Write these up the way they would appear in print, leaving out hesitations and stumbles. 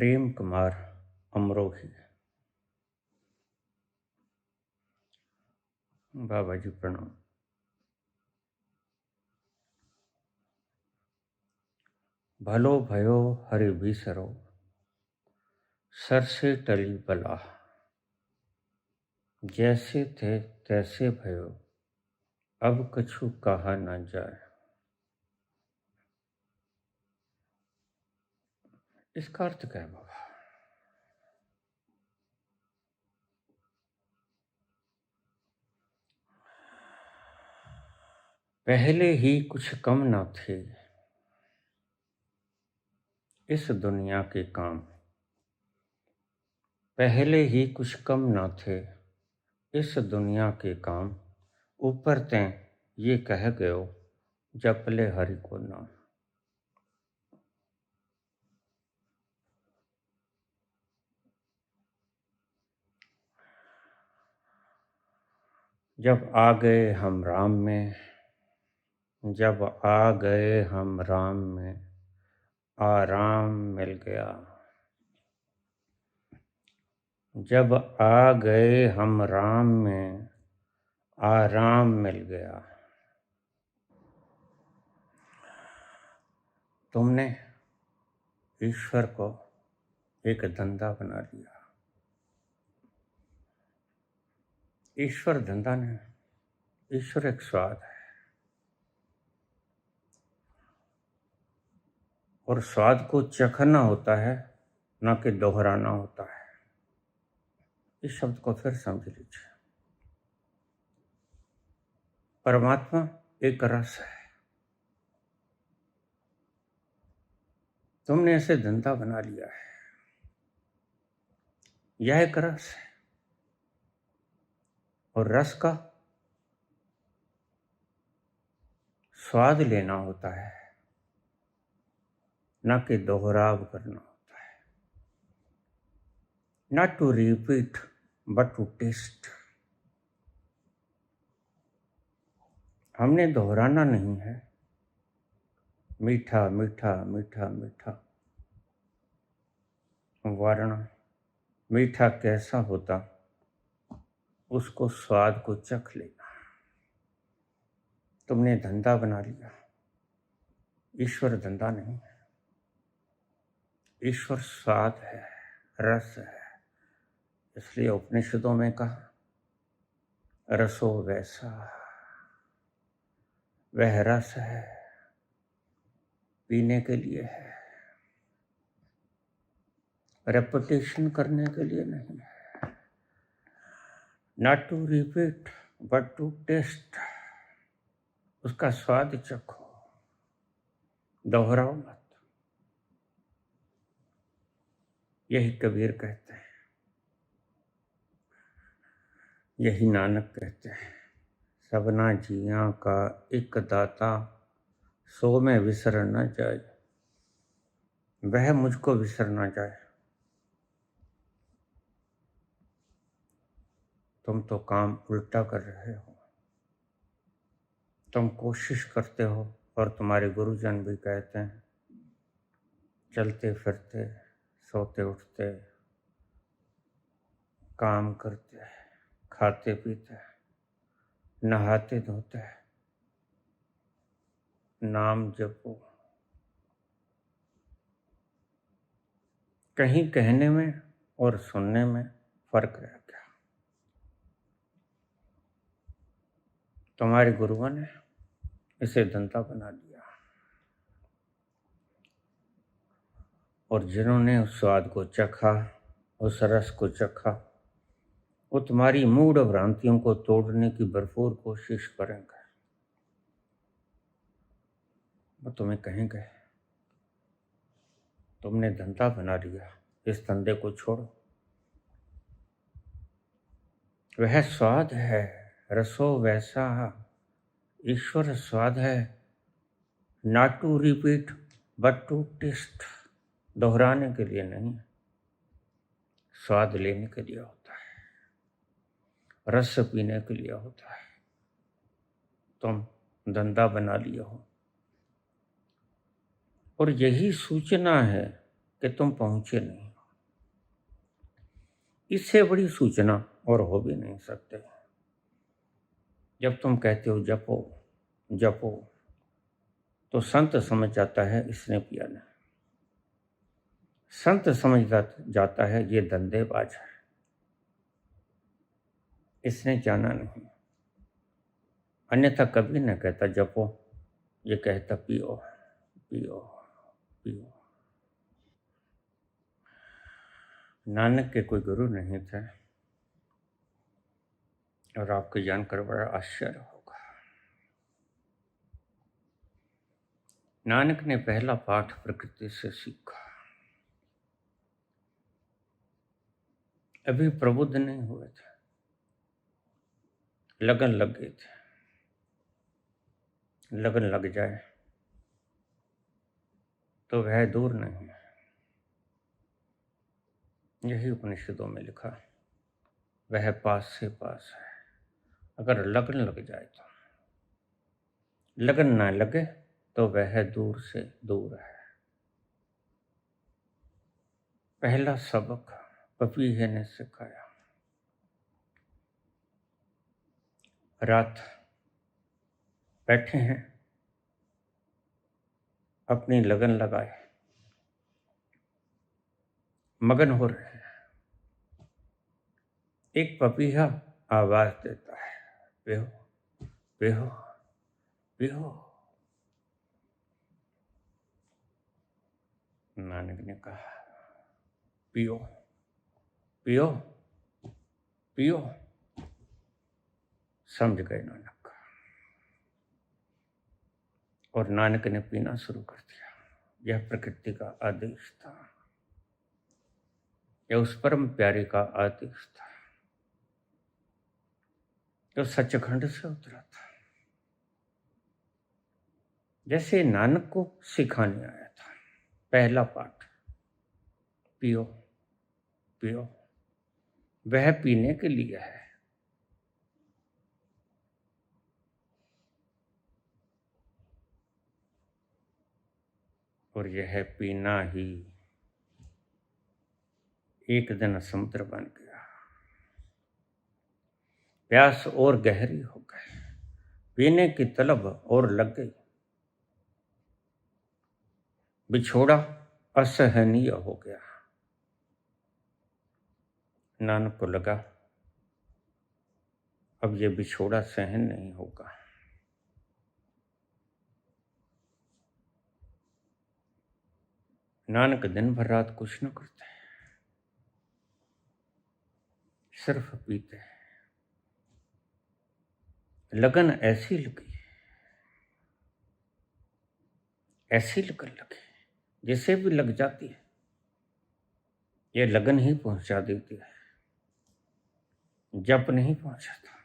प्रेम कुमार अमरोही। बाबा जी प्रणाम। भलो भयो हरि बिसरो, सर से टली बला। जैसे थे तैसे भयो, अब कछु कहा न जाए। इसका अर्थ क्या है बाबा? पहले ही कुछ कम न थे इस दुनिया के काम। पहले ही कुछ कम न थे इस दुनिया के काम। ऊपर ते ये कह गयो, जपले हरि को नाम। जब आ गए हम राम में, जब आ गए हम राम में, आराम मिल गया। जब आ गए हम राम में, आराम मिल गया। तुमने ईश्वर को एक धंधा बना लिया। ईश्वर धंधा नहीं, ईश्वर एक स्वाद है, और स्वाद को चखना होता है, ना कि दोहराना होता है। इस शब्द को फिर समझ लीजिए। परमात्मा एक रस है। तुमने ऐसे धंधा बना लिया है। यह एक रस है, और रस का स्वाद लेना होता है, ना कि दोहराव करना होता है। Not to repeat, but to taste. हमने दोहराना नहीं है। मीठा मीठा मीठा मीठा वर्ण मीठा कैसा होता, उसको स्वाद को चख लेना। तुमने धंधा बना लिया। ईश्वर धंधा नहीं है, ईश्वर स्वाद है, रस है। इसलिए उपनिषदों में कहा, रसो वैसा। वह रस है, पीने के लिए है, रेपुटेशन करने के लिए नहीं है। Not to repeat but to taste. उसका स्वाद चखो, दोहराओ मत। यही कबीर कहते हैं, यही नानक कहते हैं। सबना जिया का एक दाता, सो में विसर न जाए। वह मुझको विसर न जाए। तुम तो काम उल्टा कर रहे हो। तुम कोशिश करते हो, और तुम्हारे गुरुजन भी कहते हैं, चलते फिरते, सोते उठते, काम करते, खाते पीते, नहाते धोते, नाम जपो। कहीं कहने में और सुनने में फर्क रह गया। तुम्हारे गुरुओं ने इसे धंधा बना लिया, और जिन्होंने उस स्वाद को चखा, उस रस को चखा, वो तुम्हारी मूढ़ भ्रांतियों को तोड़ने की भरपूर कोशिश करेंगे। वो तुम्हें कहेंगे, तुमने धंधा बना लिया, इस धंधे को छोड़ो। वह स्वाद है, रसो वैसा। ईश्वर स्वाद है, not to repeat but to taste. दोहराने के लिए नहीं, स्वाद लेने के लिए होता है, रस पीने के लिए होता है। तुम धंधा बना लिया हो, और यही सूचना है कि तुम पहुंचे नहीं हो। इससे बड़ी सूचना और हो भी नहीं सकते। जब तुम कहते हो जपो जपो, तो संत समझ जाता है इसने पिया नहीं। संत समझ जाता है ये धंधेबाज है, इसने जाना नहीं। अन्यथा कभी न कहता जपो, ये कहता पियो पियो पियो। नानक के कोई गुरु नहीं थे, और आपको जानकर बड़ा आश्चर्य होगा। नानक ने पहला पाठ प्रकृति से सीखा। अभी प्रबुद्ध नहीं हुए थे, लगन लग गई थी। लगन लग जाए तो वह दूर नहीं है। यही उपनिषदों में लिखा, वह पास से पास है। अगर लगन लग जाए तो, लगन ना लगे तो वह दूर से दूर है। पहला सबक पपीहे ने सिखाया। रात बैठे हैं, अपनी लगन लगाए, मगन हो रहे हैं। एक पपीहा आवाज देता है, पियो पियो पियो। नानक ने कहा पियो पियो पियो। समझ गए नानक, और नानक ने पीना शुरू कर दिया। यह प्रकृति का आदेश था, यह उस परम प्यारे का आदेश था जो सचखंड से उतरा था। जैसे नानक को सिखाने आया था। पहला पाठ पियो पियो, वह पीने के लिए है। और यह पीना ही एक दिन समुद्र बन गया। प्यास और गहरी हो गई, पीने की तलब और लग गई। बिछोड़ा असहनीय हो गया। नानक को लगा अब ये बिछोड़ा सहन नहीं होगा। नानक दिन भर रात कुछ न करते, सिर्फ पीते। लगन ऐसी लगी, ऐसी लगन लगी जिसे भी लग जाती है, ये लगन ही पहुंचा देती है, जप नहीं पहुंचा था।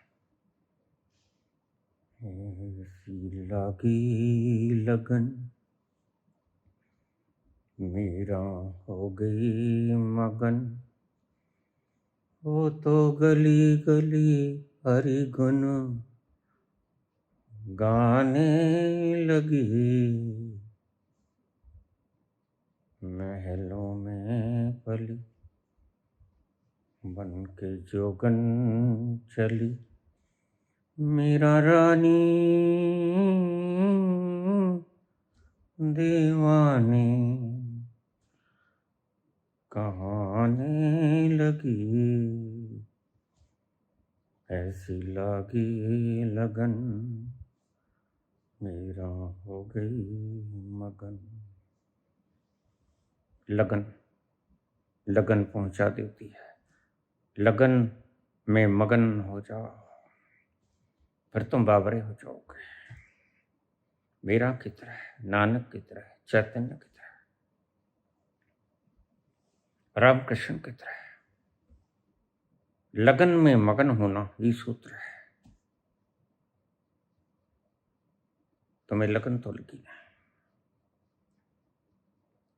ऐसी लगी लगन मेरा हो गई मगन, वो तो गली गली हरि गुण गाने लगी। महलों में पली बन के जोगन चली, मेरा रानी दीवानी कहाने लगी। ऐसी लगी लगन मेरा हो गई मगन। लगन लगन पहुंचा देती है। लगन में मगन हो जाओ, फिर तुम बाबरे हो जाओगे। मीरा की तरह, नानक की तरह, चैतन्य की तरह, रामकृष्ण की तरह। लगन में मगन होना ही सूत्र है। तुम्हें लगन तो लगी नहीं,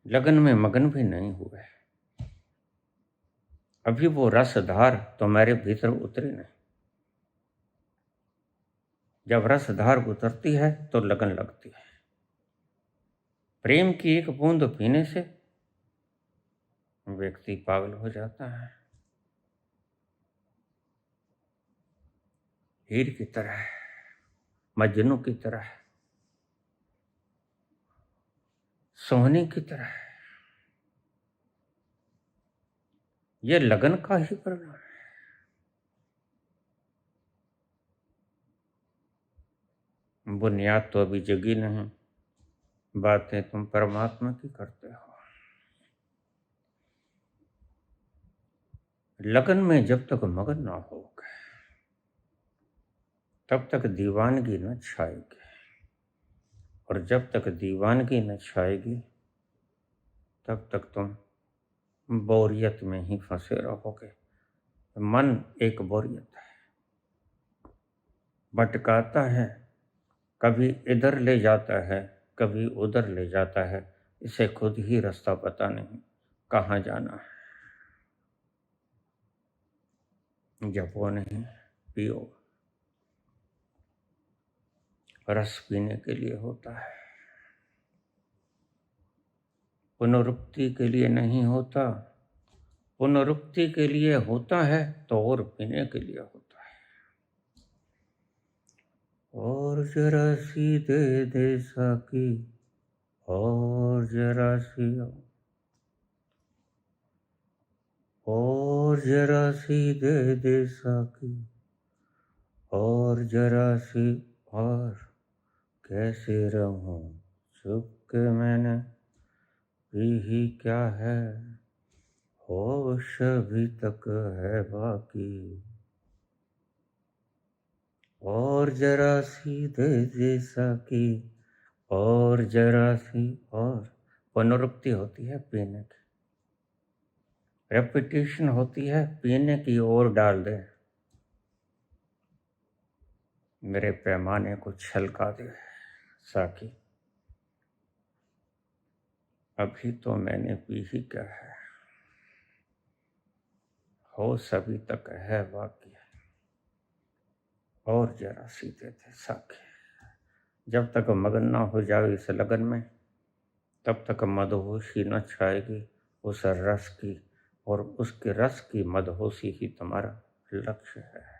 लगन में मगन भी नहीं हुए, अभी वो रसधार तुम्हारे भीतर उतरी नहीं। जब रसधार उतरती है तो लगन लगती है। प्रेम की एक बूंद पीने से व्यक्ति पागल हो जाता है। हीर की तरह, मजनू की तरह, सोहनी की तरह। ये लगन का ही परिणाम है। बुनियाद तो अभी जगी नहीं, बातें तुम परमात्मा की करते हो। लगन में जब तक मगन ना होगे तब तक दीवानगी न छाएगी, और जब तक दीवानगी न छाएगी तब तक तुम बोरियत में ही फंसे रहोगे। मन एक बोरियत है, भटकाता है, कभी इधर ले जाता है, कभी उधर ले जाता है। इसे खुद ही रास्ता पता नहीं कहाँ जाना है। जपो नहीं, पियो। रस पीने के लिए होता है, पुनरुक्ति के लिए नहीं होता। पुनरुक्ति के लिए होता है तो और पीने के लिए होता है। और जरा सी दे दे साकी, और जरा सी, और जरा सी दे दे साकी, और जरा सी और। कैसे रहूं चुप के मैंने पी ही क्या है, होश अभी तक है बाकी। और जरा सी दे दे साकी, और जरा सी और। पुनरुक्ति होती है पीने की, रेपिटेशन होती है पीने की। और डाल दे, मेरे पैमाने को छलका दे साकी। अभी तो मैंने पी ही क्या है, होश अभी तक है बाकी। और जरा सी दे दे साकी। जब तक मगन ना हो जाओ इस लगन में तब तक मदहोशी न छाएगी उस रस की, और उसके रस की मदहोशी ही तुम्हारा लक्ष्य है।